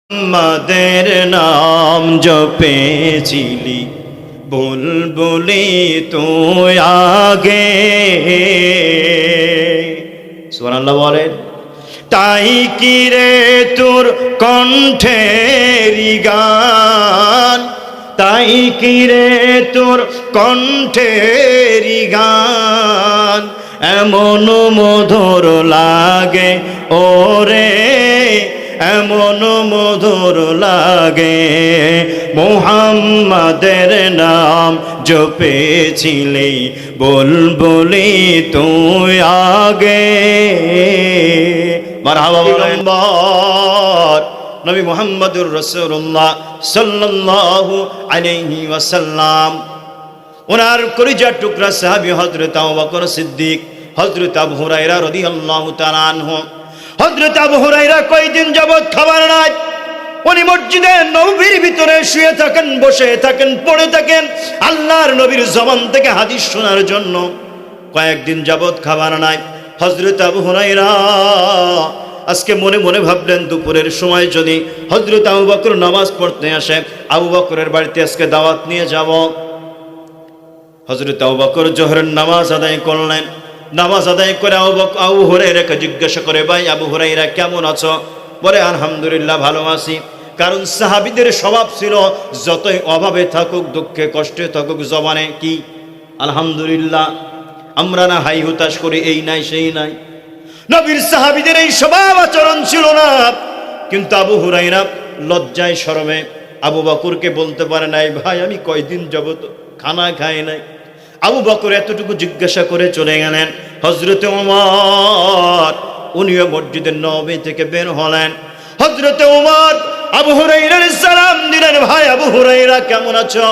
আমাদের নাম জপেছিলি বুলবুলি তুই আগে, সুবহানাল্লাহ বলেন। তাই কি রে তোর কণ্ঠের গান, তাই কি রে তোর কণ্ঠের গান এমন মধুর লাগে ওরে, এমন মধুর লাগে। মুহাম্মাদের নাম জপেছিলি বুলবুলি তুই আগে। মারহাবা বলেন। নবী মুহাম্মদুর রাসূলুল্লাহ সাল্লাল্লাহু আলাইহি ওয়াসাল্লাম, ওনার কলিজার টুকরা সাহাবী হযরত আবু বকর সিদ্দিক, হযরত আবু হুরায়রা রাদিয়াল্লাহু তাআলা আনহু। হযরত আবু হুরায়রা কয়েকদিন যাবত খাবার নাই, উনি মসজিদে নববীর ভিতরে শুয়ে থাকেন, বসে থাকেন, পড়ে থাকেন আল্লাহর নবীর জবান থেকে হাদিস শোনার জন্য। কয়েকদিন যাবত খাবার নাই। হযরত আবু হুরায়রা আজকে মনে মনে ভাবলেন দুপুরের সময় যদি হযরত আবু বকর নামাজ পড়তে আসে, আবু বকরের বাড়িতে আজকে দাওয়াত নিয়ে যাব। হযরত আবু বকর জোহরের নামাজ আদায় করলেন। নামাজ আদায় করে আবু হুরায়রাকে জিজ্ঞাসা করে, ভাই আবু হুরায়রা কেমন আছো? বলে আলহামদুলিল্লাহ ভালো আছি। কারণ সাহাবীদের স্বভাব ছিল যতই অভাবে থাকুক, দুঃখে কষ্টে থাকুক, জবানে কি আলহামদুলিল্লাহ। আমরা না হাই হুতাশ করি, এই নাই সেই নাই। নবীর সাহাবীদের এই স্বভাব আচরণ ছিল না। কিন্তু আবু হুরায়রা লজ্জায় শরমে আবু বকরকে বলতে পারে নাই, ভাই আমি কয়দিন যাবত খানা খাই নাই। আবু বকর এতটুকু জিজ্ঞাসা করে চলে গেলেন। হযরতে ওমর উনিও মসজিদের নববী থেকে বের হলেন। হযরতে ওমর আবু হুরায়রার সালাম দিলেন, ভাই আবু হুরায়রা কেমন আছো?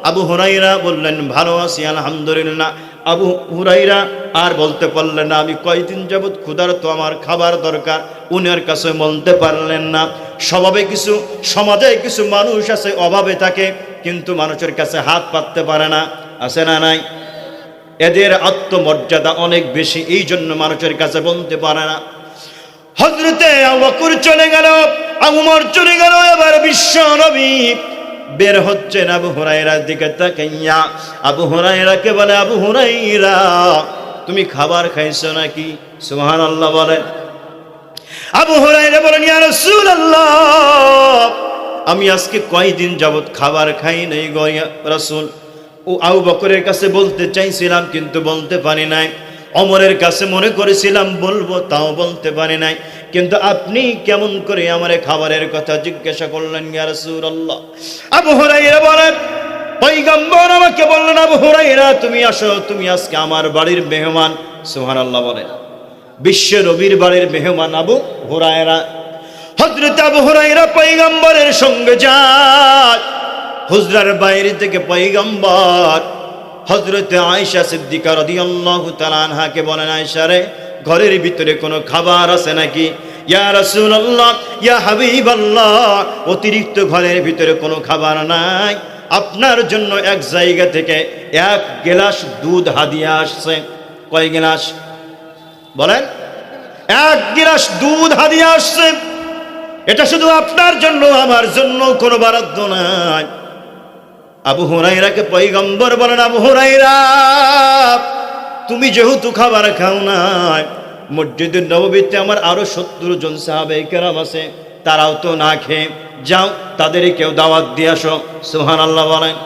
আবু হুরায়রা বললেন, ভালো আছি আলহামদুলিল্লাহ। আবু হুরায়রা আর বলতে পারলেন না, আমি কয়দিন যাবত ক্ষুধার্ত, আমার খাবার দরকার। উনার কাছে বলতে পারলেন না। সমাজে কিছু মানুষ আছে অভাবে থাকে, কিন্তু মানুষের কাছে হাত পাততে পারে না, আছে না নাই? এদের আত্মমর্যাদা অনেক বেশি, এই জন্য মানুষের কাছে বলতে পারে না। হযরতে আবু বকর চলে গেল, আবু ওমর চলে গেল। এবার বিশ্ব নবী বের হচ্ছেন, আবু হুরায়রার দিকে তাকাইয়া আবু হুরায়রাকে বলে, আবু হুরায়রা তুমি খাবার খাইছো নাকি? সুবহানাল্লাহ বলেন। আবু হুরায়রা বলেন, ইয়া রাসূলুল্লাহ আমি আজকে কয়দিন যাবত খাবার খাই নাই গো রাসূল। ও আবু বকরের কাছে বলতে চাইছিলাম কিন্তু বলতে পারি নাই। ওমরের কাছে মনে করেছিলাম বলবো, তাও বলতে পারি নাই। কিন্তু আপনি কেমন করে আমারে খাবারের কথা জিজ্ঞাসা করলেন ইয়া রাসূলুল্লাহ? আবু হুরায়রা বলেন, পয়গম্বর আমাকে বললেন, আবু হুরায়রা তুমি আসো, তুমি আজকে আমার বাড়ির মেহমান। সুবহানাল্লাহ বলেন। বিশ্ব নবীর বাড়ির মেহমান আবু হুরায়রা। হযরত আবু হুরায়রা পয়গম্বরের সঙ্গে যায়। হুজরার বাইরে থেকে পয়গম্বর হযরতে আয়েশা সিদ্দিকা রাদিয়াল্লাহু তাআলা আনহাকে বলেন, আয়েশা রে ঘরের ভিতরে কোনো খাবার আছে নাকি? ইয়া রাসূলুল্লাহ, ইয়া হাবিবাল্লাহ অতিরিক্ত ঘরের ভিতরে কোনো খাবার নাই, আপনার জন্য এক জায়গা থেকে এক গ্লাস দুধ হাদিয়া আসছে। কয় গ্লাস বলেন? এক গ্লাস দুধ হাদিয়া আসছে। এটা শুধু আপনার জন্য, আমার জন্য কোনো বরাদ্দ নাই। আবু হুরায়রাকে পয়গম্বর বলেন, আবু হুরায়রা তুমি যেহেতু খাবার খাও না, মসজিদের নববীতে আমার আরো 70 জন সাহাবায়ে কেরাম আছে, তারাও তো না খেয়ে যাও, তাদেরই কেউ দাওয়াত দিয়ে আসো। সুবহানাল্লাহ বলেন।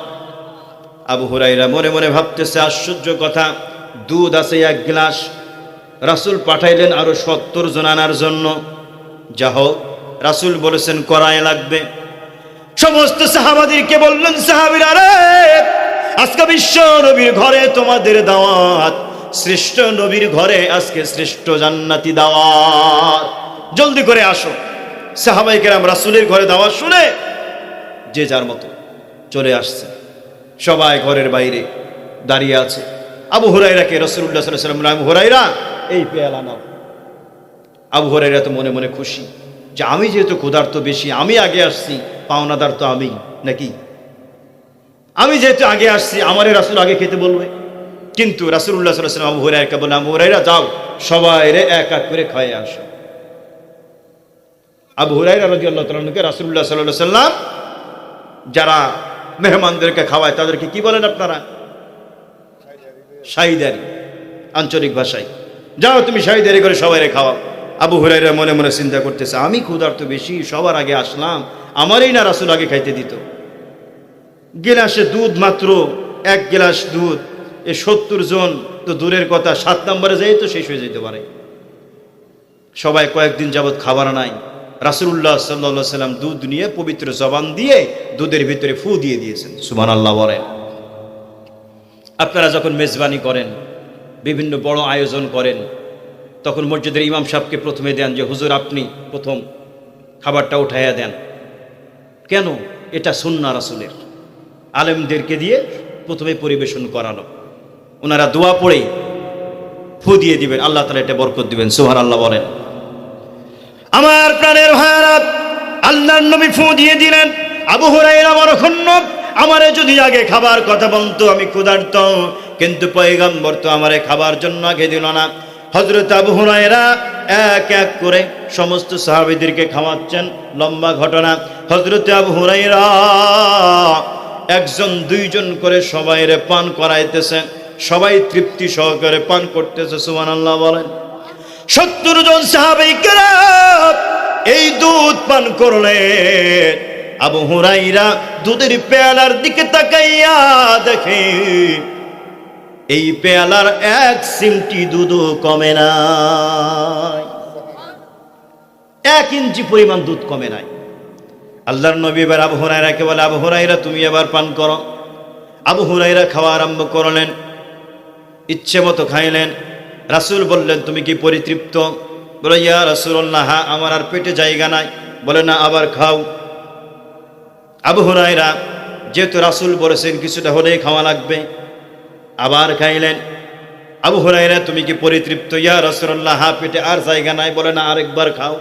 আবু হুরায়রা মনে মনে ভাবতেছে আশ্চর্য কথা, দুধ আছে এক গ্লাস, রাসূল পাঠাইলেন আরো 70 জন আনার জন্য। যা হোক, রাসূল বলেছেন করাই লাগবে। সমস্ত সাহাবাদেরকে বললেন, সাহাবীরা রে আজকে বিশ্ব নবীর ঘরে তোমাদের দাওয়াত, শ্রেষ্ঠ নবীর ঘরে আজকে শ্রেষ্ঠ জান্নাতি দাওয়াত, জলদি করে আসো। সাহাবায়ে কেরাম রাসূলের ঘরে দাওয়াত শুনে যে যার মতো চলে আসছে। সবাই ঘরের বাইরে দাঁড়িয়ে আছে। আবু হুরায়রাকে রাসূলুল্লাহ সাল্লাল্লাহু আলাইহি ওয়াসাল্লাম, আবু হুরায়রা এই পেয়ালা নাও। আবু হুরায়রা তো মনে মনে খুশি যে আমি যেহেতু ক্ষুধার্ত বেশি, আমি আগে আসছি, পাওনাদার তো আমি নাকি, আমি যেহেতু আগে আসছি আমারে রাসূল আগে খেতে বলবে। কিন্তু রাসূলুল্লাহ সাল্লাল্লাহু আলাইহি ওয়াসাল্লাম আবু হুরায়রাকে বললেন, আবু হুরায়রা যাও সবাই রে এক এক করে খাইয়ে আসো। আবু হুরায়রা রাদিয়াল্লাহু তাআলা আনহুকে রাসূলুল্লাহ সাল্লাল্লাহু আলাইহি সাল্লাম যারা মেহমানদেরকে খাওয়ায় তাদেরকে কি বলেন আপনারা? শাহিদারি, আঞ্চলিক ভাষায়। যাও তুমি শাহিদারি করে সবাইরে খাওয়াও। আবু হুরায়রা মনে মনে চিন্তা করতেছে, আমি ক্ষুধার্ত বেশি, সবার আগে আসলাম, আমারই না রাসূল আগে খাইতে দিত। গিলাসে দুধ মাত্র 1 গিলাস দুধ, এ 70 জন তো দূরের কথা, 7 নম্বরে যাই তো শেষ হয়ে যেতে পারে। সবাই কয়েকদিন যাবৎ খাবার নাই। রাসূলুল্লাহ সাল্লাল্লাহু আলাইহি সাল্লাম দুধ নিয়ে পবিত্র জবান দিয়ে দুধের ভিতরে ফু দিয়ে দিয়েছেন। সুবহানাল্লাহ বলেন। আপনারা যখন মেজবানি করেন, বিভিন্ন বড় আয়োজন করেন, তখন মসজিদের ইমাম সাহেবকে প্রথমে দেন যে হুজুর আপনি প্রথম খাবারটা উঠাইয়া দেন। কেন? এটা সুন্নাহ রাসূলের। আলেমদেরকে দিয়ে প্রথমে পরিবেশন করানো, ওনারা দোয়া পড়ে ফু দিয়ে দিবেন, আল্লাহ তাআলা এটা বরকত দিবেন। সুবহানাল্লাহ বলেন। আমার প্রাণের ভাইরা, আল্লাহর নবী ফু দিয়ে দিলেন। আবু হুরায়রা বড়ক্ষণ, আমারে যদি আগে খাবার কথা বলতো আমি ক্ষুধার্ত, কিন্তু পয়গম্বর তো আমারে খাবার জন্য আগে দিল না। হযরত আবু হুরায়রা এক এক করে সমস্ত সাহাবীদেরকে খাওয়াচ্ছেন। লম্বা ঘটনা। হযরত আবু হুরায়রা একজন দুইজন করে সবাইরে পান করাইতেছে, সবাই তৃপ্তি সহকারে পান করতেছে। সুবহানাল্লাহ বলেন। 70 জন সাহাবী কেরাম এই দুধ পান করলেন। আবু হুরায়রা দুধের পেয়ালার দিকে তাকাইয়া দেখে এই পেয়ালার 1 চিমটি দুধও কমে নাই, 1 ইঞ্চি পরিমাণ দুধ কমে নাই। আল্লাহর নবী এবার আবু হুরায়রাকে বলে, আবু হুরায়রা তুমি এবার পান করো। আবু হুরায়রা খাওয়া আরম্ভ করলেন, ইচ্ছে মতো খাইলেন। রাসূল বললেন, তুমি কি পরিতৃপ্ত? বলে, ইয়া রাসূলুল্লাহ, হ্যাঁ, আমার আর পেটে জায়গা নাই। বলে, না, আবার খাও। আবু হুরায়রা যেহেতু রাসূল বলেছেন কিছুটা হলেই খাওয়া লাগবে, আবার খাইলেন। আবু হুরায়রা, তুমি কি পরিতৃপ্ত? ইয়া রাসূলুল্লাহ, হ্যাঁ, পেটে আর জায়গা নাই। বলে, না, আরেকবার খাও।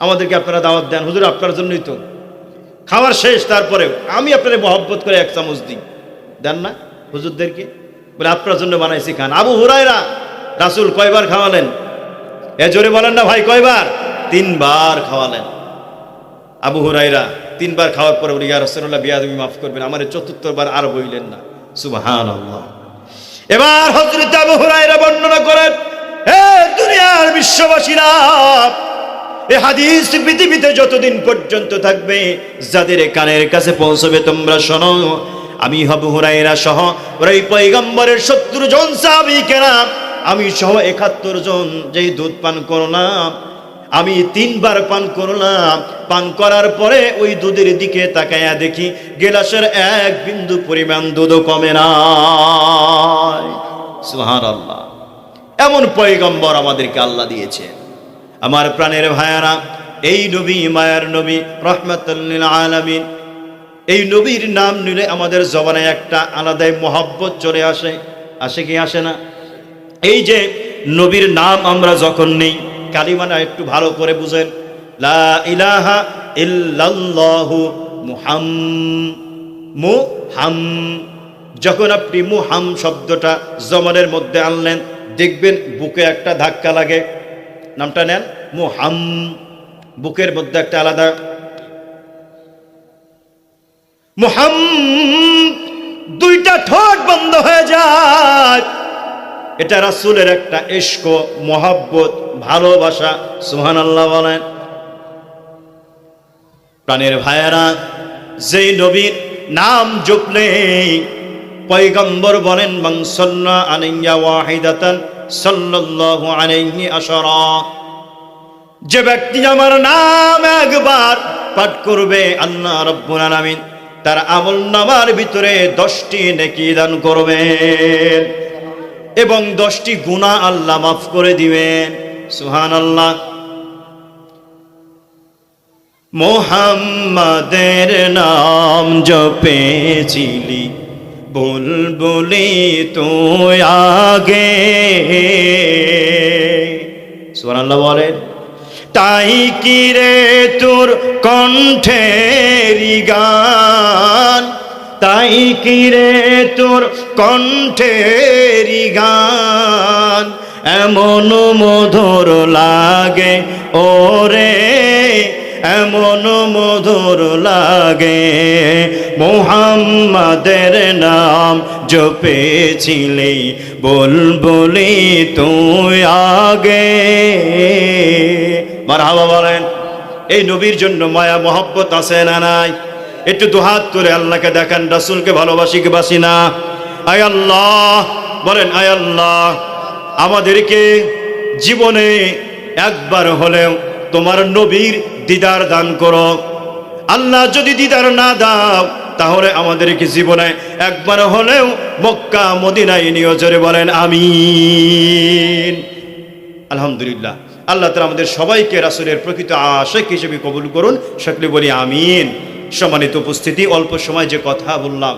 আমাদেরকে আপনারা দাওয়াত দেন, হুজুর আপনার জন্যই তো। খাওয়ার শেষ, তারপরে আমি আপনাদের মহব্বত করে 1 চামচ দিই, দেন না হুজুরদেরকে? বলে, আপনার জন্য বানাইছি, খান। আবু হুরায়রা রাসূল কয়বার খাওয়ালেন? এ জোরে বলেন না ভাই, কয়বার? 3 বার খাওয়ালেন। আবু হুরায়রা 3 বার খাওয়ার পরে বলি, ইয়া রাসূলুল্লাহ, বিয়াদবি মাফ করবেন, আমারে ৪র্থ বার আর বইলেন না। সুবহানাল্লাহ। এবার হযরত আবু হুরায়রা বর্ণনা করেন, হে দুনিয়ার বিশ্ববাসীরা, এই হাদিস পৃথিবীতে যতদিন পর্যন্ত থাকবে, যাদের কানের কাছে পৌঁছবে তোমরা শোনো, আমি আবু হুরায়রা সহ ওই পয়গম্বরের 70 জন সাহাবী কেরাম, আমি সহ 71 জন যেই দুধ পান করলাম, আমি 3 বার পান করলাম। পান করার পরে ওই দুধের দিকে তাকায়া দেখি গেলাসের 1 বিন্দু পরিমাণ দুধও কমে নাই। সুবহানাল্লাহ। এমন পয়গম্বর আমাদেরকে আল্লাহ দিয়েছে। আমার প্রাণের ভাইয়ারা, এই নবী মায়ার নবী, রাহমাতুল লিল আলামিন, এই নবীর নাম নিলে আমাদের জবানে একটা আলাদাই মহব্বত চলে আসে। আসে কি আসে না? এই যে নবীর নাম আমরা যখন নেই, কালিমাটা একটু ভালো করে বুঝেন। লা ইলাহা ইল্লাল্লাহু মুহাম। যখন আপনি মুহাম শব্দটা জবানের মধ্যে আনলেন, দেখবেন বুকে একটা ধাক্কা লাগে। নামটা নেন, মুহাম, বুকের মধ্যে একটা আলাদা মুহাম, 2টা ঠোঁট বন্ধ হয়ে যায়। এটা রাসূলের একটা ইশক, মহব্বত, ভালোবাসা। সুবহানাল্লাহ বলেন। প্রাণের ভাইয়েরা, যেই নবীর নাম জপলে পয়গম্বর বলেন, মান সাল্লা আলাইয়া ওয়াহিদাতান সাল্লাল্লাহু আলাইহি আশারা, যে ব্যক্তি আমার নাম একবার পাঠ করবে, আল্লাহ রাব্বুল আলামিন তার আমলনামার ভিতরে 10টি নেকি দান করবেন এবং 10টি গুনাহ আল্লাহ মাফ করে দিবেন। সুবহানাল্লাহ। মুহাম্মাদের নাম জপেছিলি বুলবুলি তুই আগে। সুবহানাল্লাহ বলেন। তাই কি রে তোর কণ্ঠেরি গান, তাই কি রে তোর কণ্ঠেরি গান, এমন মধুর লাগে ওরে, এমন মধুর লাগে মুহাম্মাদের নাম জপেছিলি বুলবুলি তুই আগে। মারহাবা বলেন। এই নবীর জন্য মায়া মহব্বত আছে না নাই? একটু দুহাত করে আল্লাহকে দেখান, রাসূলকে ভালোবাসি কি বাসি না? আয় আল্লাহ বলেন, আয় আল্লাহ আমাদেরকে জীবনে একবার হলেও তোমার নবীর দিদার দান করো। আল্লাহ যদি দিদার না দাও তাহলে আমাদেরকে জীবনে একবার হলেও মক্কা মদিনায় নিয়ে জোরে বলেন আমিন। আলহামদুলিল্লাহ, আল্লাহ তাআলা আমাদের সবাইকে রাসূলের প্রকৃত আশিক হিসেবে কবুল করুন, সকলে বলি আমিন। সম্মানিত উপস্থিতি, অল্প সময় যে কথা বললাম